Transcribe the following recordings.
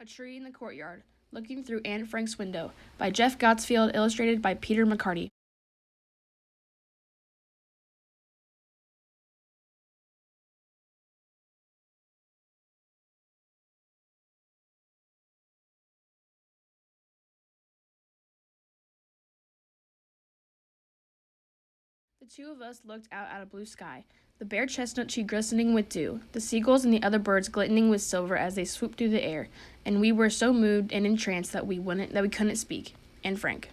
A Tree in the Courtyard, Looking Through Anne Frank's Window, by Jeff Gottsfield, illustrated by Peter McCarty. The two of us looked out at a blue sky, the bare chestnut tree glistening with dew, the seagulls and the other birds glistening with silver as they swooped through the air, and we were so moved and entranced that we couldn't speak. Anne Frank.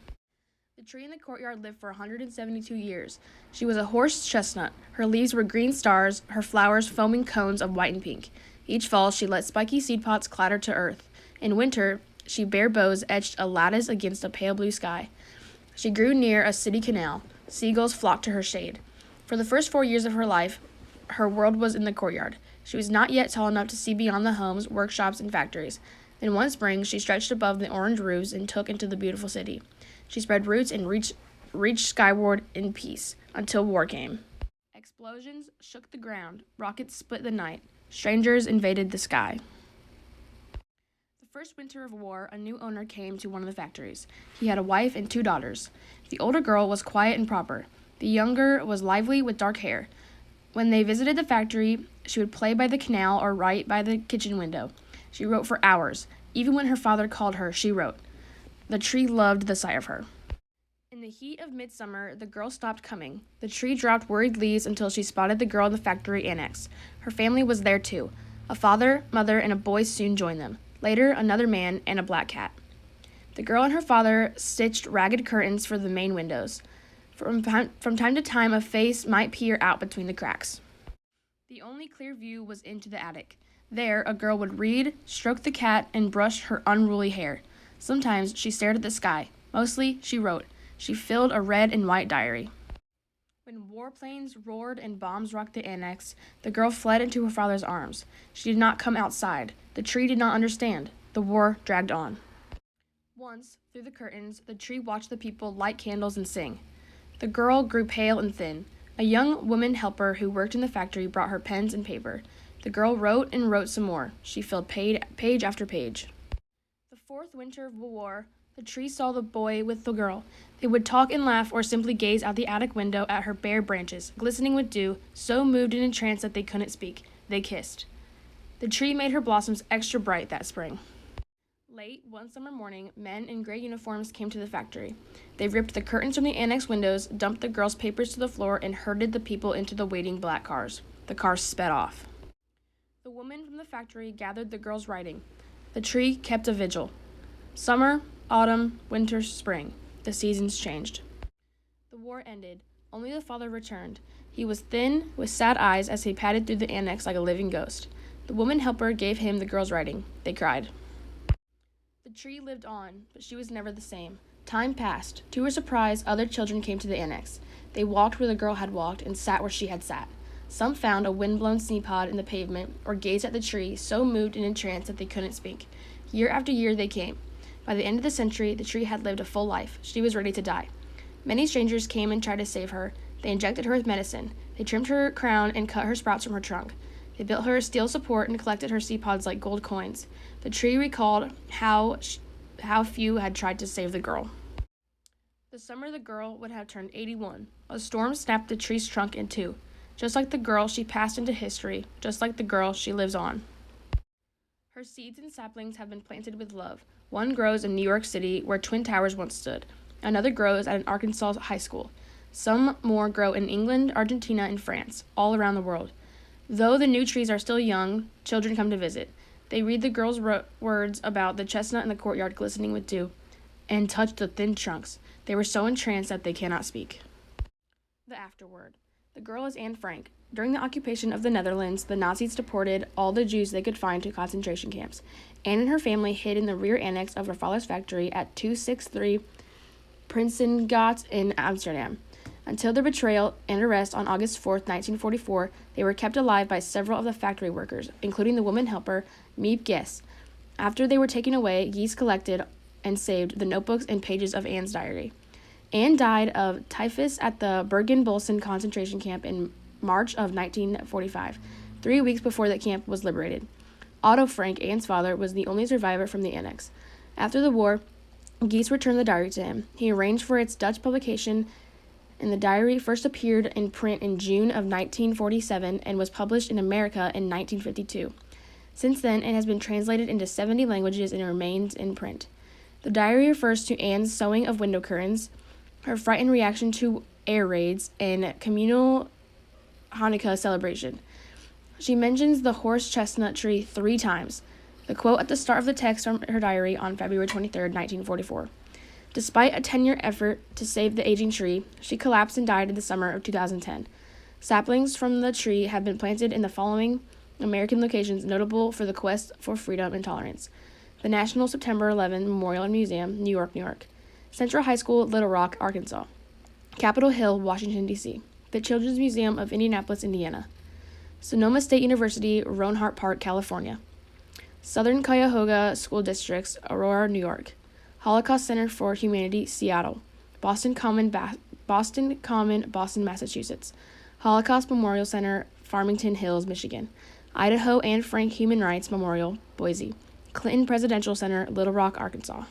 The tree in the courtyard lived for 172 years. She was a horse chestnut. Her leaves were green stars, her flowers foaming cones of white and pink. Each fall, she let spiky seed pods clatter to earth. In winter, she bare boughs etched a lattice against a pale blue sky. She grew near a city canal. Seagulls flocked to her shade. For the first 4 years of her life, her world was in the courtyard. She was not yet tall enough to see beyond the homes, workshops, and factories. Then one spring, she stretched above the orange roofs and took into the beautiful city. She spread roots and reached skyward in peace, until war came. Explosions shook the ground, rockets split the night, strangers invaded the sky. The first winter of war, a new owner came to one of the factories. He had a wife and 2 daughters. The older girl was quiet and proper. The younger was lively with dark hair. When they visited the factory, she would play by the canal or write by the kitchen window. She wrote for hours. Even when her father called her, she wrote. The tree loved the sight of her. In the heat of midsummer, the girl stopped coming. The tree dropped worried leaves until she spotted the girl in the factory annex. Her family was there too. A father, mother, and a boy soon joined them. Later, another man and a black cat. The girl and her father stitched ragged curtains for the main windows. From time to time, a face might peer out between the cracks. The only clear view was into the attic. There, a girl would read, stroke the cat, and brush her unruly hair. Sometimes she stared at the sky. Mostly, she wrote. She filled a red and white diary. When warplanes roared and bombs rocked the annex, the girl fled into her father's arms. She did not come outside. The tree did not understand. The war dragged on. Once, through the curtains, the tree watched the people light candles and sing. The girl grew pale and thin. A young woman helper who worked in the factory brought her pens and paper. The girl wrote and wrote some more. She filled page after page. The fourth winter of the war, the tree saw the boy with the girl. They would talk and laugh or simply gaze out the attic window at her bare branches, glistening with dew, so moved and entranced that they couldn't speak. They kissed. The tree made her blossoms extra bright that spring. Late one summer morning, men in gray uniforms came to the factory. They ripped the curtains from the annex windows, dumped the girl's papers to the floor, and herded the people into the waiting black cars. The cars sped off. The woman from the factory gathered the girl's writing. The tree kept a vigil. Summer, autumn, winter, spring. The seasons changed. The war ended. Only the father returned. He was thin, with sad eyes as he padded through the annex like a living ghost. The woman helper gave him the girl's writing. They cried. The tree lived on, but she was never the same. Time passed. To her surprise, other children came to the annex. They walked where the girl had walked and sat where she had sat. Some found a wind-blown seed pod in the pavement or gazed at the tree, so moved and entranced that they couldn't speak. Year after year they came. By the end of the century, the tree had lived a full life. She was ready to die. Many strangers came and tried to save her. They injected her with medicine. They trimmed her crown and cut her sprouts from her trunk. They built her a steel support and collected her seed pods like gold coins. The tree recalled how few had tried to save the girl. The summer the girl would have turned 81. A storm snapped the tree's trunk in two. Just like the girl, she passed into history. Just like the girl, she lives on. Her seeds and saplings have been planted with love. One grows in New York City, where Twin Towers once stood. Another grows at an Arkansas high school. Some more grow in England, Argentina, and France, all around the world. Though the new trees are still young, children come to visit. They read the girl's words about the chestnut in the courtyard glistening with dew, and touch the thin trunks. They were so entranced that they cannot speak. The afterword. The girl is Anne Frank. During the occupation of the Netherlands, the Nazis deported all the Jews they could find to concentration camps. Anne and her family hid in the rear annex of her father's factory at 263 Prinsengracht in Amsterdam. Until their betrayal and arrest on August 4, 1944, they were kept alive by several of the factory workers, including the woman helper, Miep Gess. After they were taken away, Gess collected and saved the notebooks and pages of Anne's diary. Anne died of typhus at the Bergen-Belsen concentration camp in March of 1945, 3 weeks before the camp was liberated. Otto Frank, Anne's father, was the only survivor from the annex. After the war, Geese returned the diary to him. He arranged for its Dutch publication, and the diary first appeared in print in June of 1947 and was published in America in 1952. Since then, it has been translated into 70 languages and remains in print. The diary refers to Anne's sewing of window curtains, her frightened reaction to air raids, and communal Hanukkah celebration. She mentions the horse chestnut tree 3 times. The quote at the start of the text from her diary on February 23, 1944. Despite a 10-year effort to save the aging tree, she collapsed and died in the summer of 2010. Saplings from the tree have been planted in the following American locations notable for the quest for freedom and tolerance: the National September 11 Memorial and Museum, New York, New York; Central High School, Little Rock, Arkansas; Capitol Hill, Washington, D.C.; the Children's Museum of Indianapolis, Indiana; Sonoma State University, Roan Hart Park, California; Southern Cuyahoga School Districts, Aurora, New York; Holocaust Center for Humanity, Seattle; Boston Common, Boston, Massachusetts; Holocaust Memorial Center, Farmington Hills, Michigan; Idaho Anne Frank Human Rights Memorial, Boise; Clinton Presidential Center, Little Rock, Arkansas.